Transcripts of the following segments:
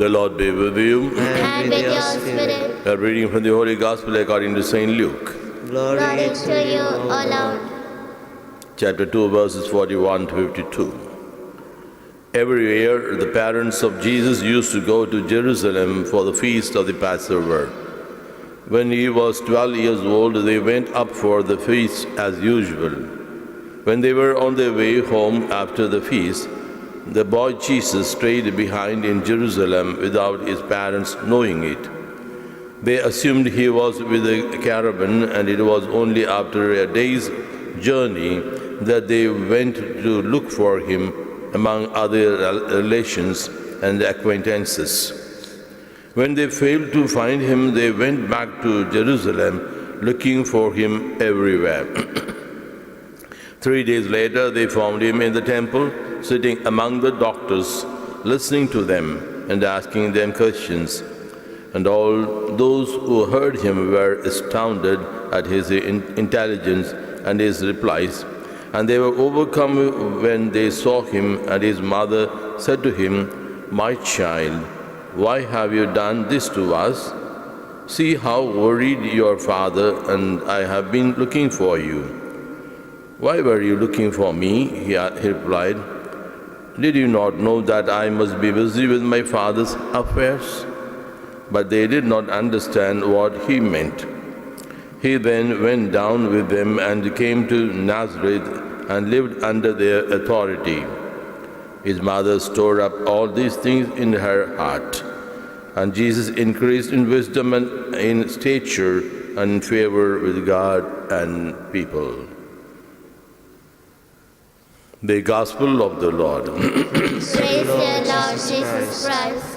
The Lord be with you. And with your spirit. A reading from the Holy Gospel according to St. Luke. Glory to you, O Lord. Chapter 2, verses 41 to 52. Every year, the parents of Jesus used to go to Jerusalem for the feast of the Passover. When he was 12 years old, they went up for the feast as usual. When they were on their way home after the feast, the boy Jesus stayed behind in Jerusalem without his parents knowing it. They assumed he was with a caravan, and it was only after a day's journey that they went to look for him among other relations and acquaintances. When they failed to find him, they went back to Jerusalem looking for him everywhere. 3 days later, they found him in the temple, sitting among the doctors, listening to them and asking them questions. And all those who heard him were astounded at his intelligence and his replies. And they were overcome when they saw him, and his mother said to him, "My child, why have you done this to us? See how worried your father and I have been looking for you." "Why were you looking for me?" he replied. "Did you not know that I must be busy with my father's affairs?" But they did not understand what he meant. He then went down with them and came to Nazareth and lived under their authority. His mother stored up all these things in her heart. And Jesus increased in wisdom and in stature and in favor with God and people. The Gospel of the Lord. Praise the Lord Jesus Christ.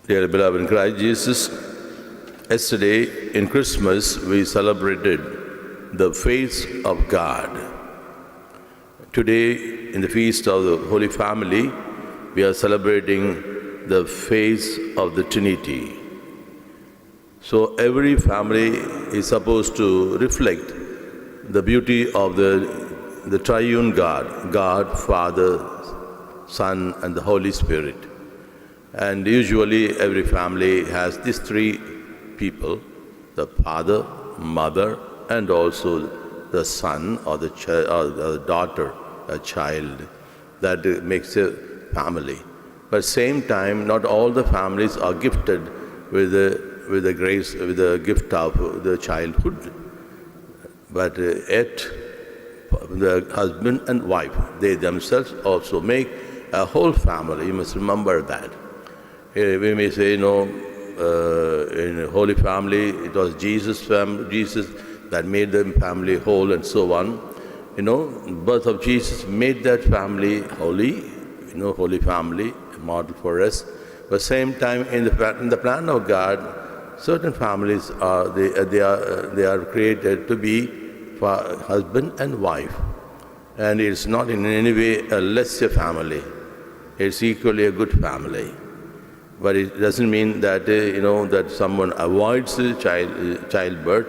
Dear beloved in Christ Jesus, yesterday in Christmas we celebrated the face of God. Today in the feast of the Holy Family, we are celebrating the face of the Trinity. So every family is supposed to reflect the beauty of the triune God, God, Father, Son, and the Holy Spirit. And usually every family has these three people, the father, mother, and also the son or the daughter, a child. That makes a family. But at the same time, not all the families are gifted with the grace, with the gift of the childhood. But yet, the husband and wife, they themselves also make a whole family. You must remember that. We may say, in a holy family, it was Jesus that made the family whole and so on. The birth of Jesus made that family holy, holy family, a model for us. But at the same time, in the plan of God, certain families they are created to be for husband and wife. And it's not in any way a lesser family. It's equally a good family. But it doesn't mean that, that someone avoids childbirth,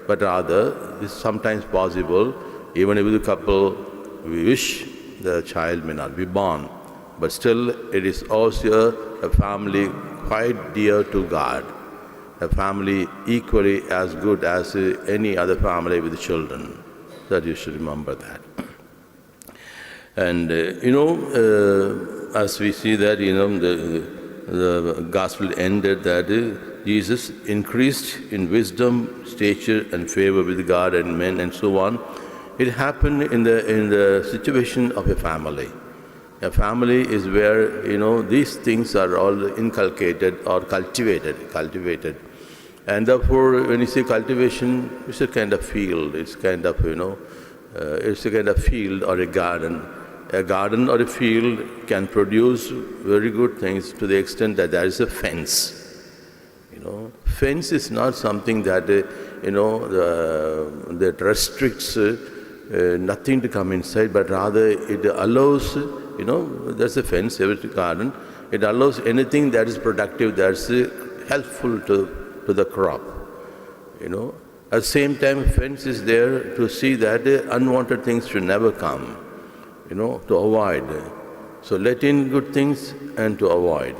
but rather it's sometimes possible, even if the couple wish the child may not be born. But still, it is also a family quite dear to God, a family equally as good as any other family with children. That you should remember that. And, as we see that, the gospel ended that Jesus increased in wisdom, stature, and favor with God and men, and so on. It happened in the situation of a family. A family is where these things are all inculcated or cultivated, and therefore, when you say cultivation, it's a kind of field. It's kind of it's a kind of field or a garden. A garden or a field can produce very good things to the extent that there is a fence. Fence is not something that that restricts nothing to come inside, but rather it allows. There's a fence. Every garden, it allows anything that is productive, that's helpful to the crop. At the same time, fence is there to see that unwanted things should never come. To avoid. So let in good things and to avoid.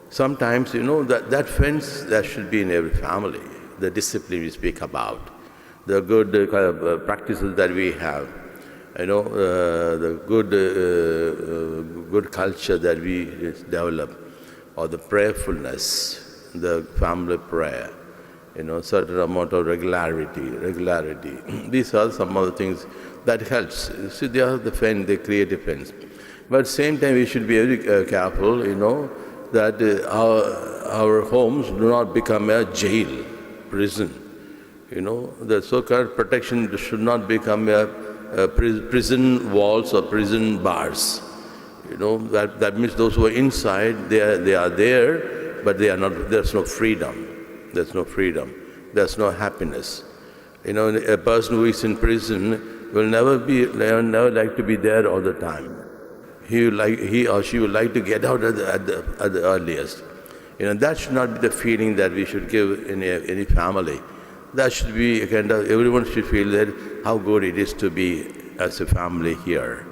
Sometimes, that fence that should be in every family, the discipline we speak about, the good practices that we have, the good culture that we develop, or the prayerfulness, the family prayer, certain amount of regularity. These are some of the things that helps. See, they are the fence, they create a fence. But at the same time, we should be very careful, that our homes do not become a jail, prison. The so-called protection should not become a prison walls or prison bars. That means those who are inside, they are there, but they are not. There's no freedom. There's no freedom. There's no happiness. A person who is in prison will never like to be there all the time. He or she would like to get out at the earliest. That should not be the feeling that we should give in any family. That should be a kind of, everyone should feel that how good it is to be as a family here.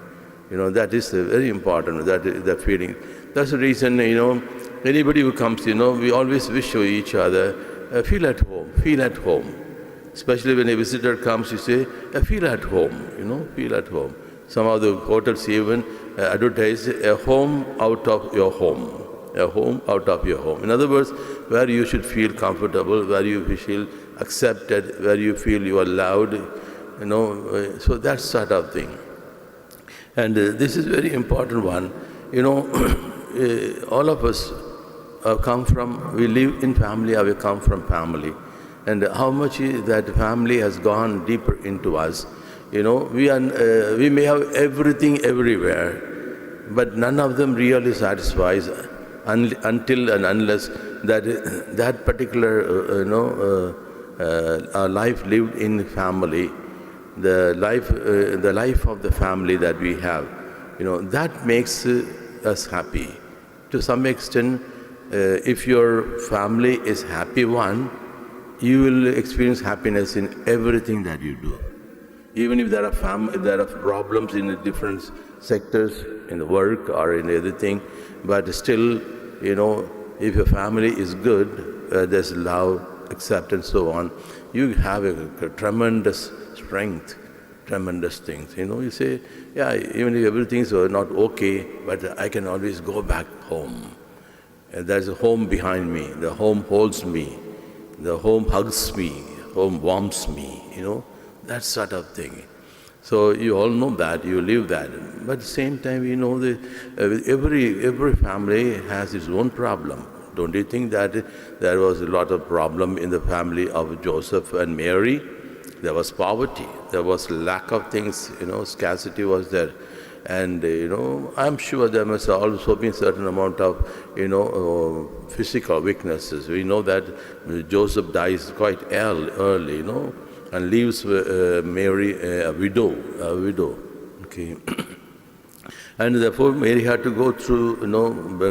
That is very important, that is the feeling. That's the reason, anybody who comes, we always wish to each other, feel at home. Especially when a visitor comes, you say, feel at home, feel at home. Some of the hotels even advertise a home out of your home. A home out of your home. In other words, where you should feel comfortable, where you feel accepted, where you feel you are loved, so that sort of thing. And this is very important one. All of us we live in family, or we come from family. And how much that family has gone deeper into us. We may have everything everywhere, but none of them really satisfies until and unless that particular life lived in family, the life of the family that we have, that makes us happy. To some extent, if your family is happy one, you will experience happiness in everything that you do. Even if there are problems in the different sectors, in the work or in everything, but still, if your family is good, there's love, acceptance, so on, you have a tremendous strength, tremendous things. You say, even if everything is not okay, but I can always go back home. And there's a home behind me. The home holds me. The home hugs me. Home warms me. That sort of thing. So you all know that, you live that. But at the same time, that every family has its own problem. Don't you think that there was a lot of problem in the family of Joseph and Mary? There was poverty, there was lack of things, scarcity was there. And, I'm sure there must also be a certain amount of, physical weaknesses. We know that Joseph dies quite early, and leaves Mary a widow. Okay. And therefore Mary had to go through,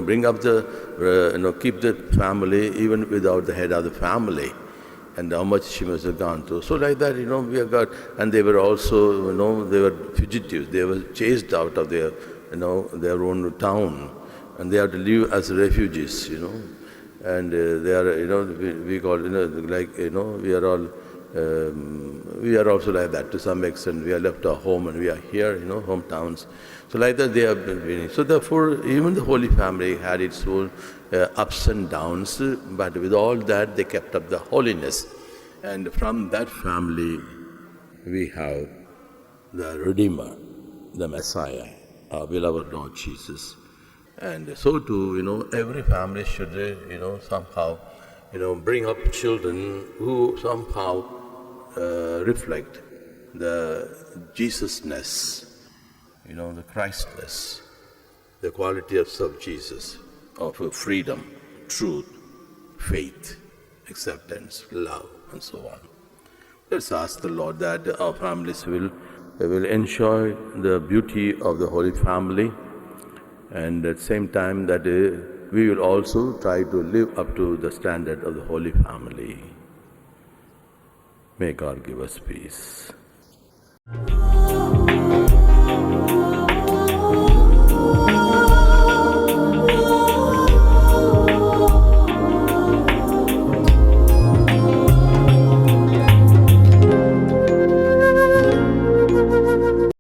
bring up keep the family even without the head of the family. And how much she must have gone through. So like that, we have got, and they were also, they were fugitives. They were chased out of their own town. And they have to live as refugees, And they are, we call, we are also like that to some extent. We are left our home and we are here, hometowns. So like that they have been. So therefore, even the Holy Family had its own ups and downs, but with all that they kept up the holiness. And from that family, we have the Redeemer, the Messiah, our beloved Lord Jesus. And so too, every family should, somehow, bring up children who somehow reflect the Jesus-ness, the Christness, the quality of Jesus, of freedom, truth, faith, acceptance, love, and so on. Let's ask the Lord that our families will enjoy the beauty of the Holy Family, and at the same time that we will also try to live up to the standard of the Holy Family. May God give us peace.